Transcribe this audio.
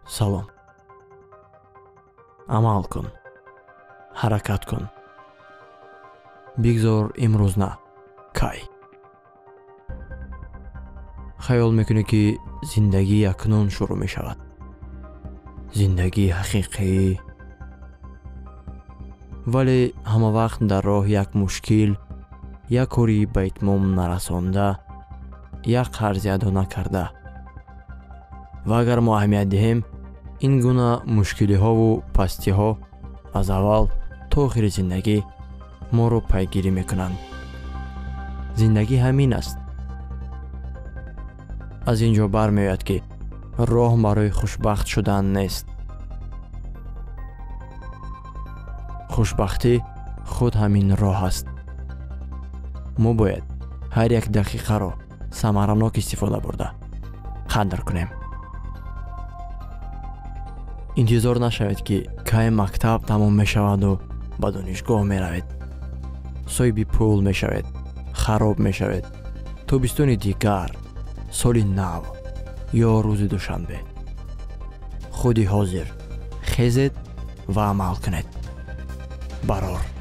салом. Амал кун. ҳаракат кун. бигзор имрӯз на, кай. хаёл мекунӣ ки зиндагӣ акнун шурӯъ мешавад. зиндагии ҳақиқӣ. вале ҳама вақт дар роҳ як мушкил, як кори ба итмом нарасонда, як қарзи адо накарда. ва агар мо аҳамият диҳем, ин гуна мушкилиҳову пастиҳо аз аввал то охири зиндагӣ моро пайгирӣ мекунанд. зиндагӣ ҳамин аст. аз ин ҷо бармеояд ки роҳ барои хушбахт шудан нест. хушбахтӣ худ ҳамин роҳ аст. мо бояд ҳар як дақиқаро самаранок истифода бурда қадр кунем. интизор нашавед ки кай мактаб тамом мешаваду ба донишгоҳ меравед. соҳиби пул мешавед, хароб мешавед. тобистони дигар, соли нав ё рӯзи душанбе. худи ҳозир хезед ва амал кунед. барор.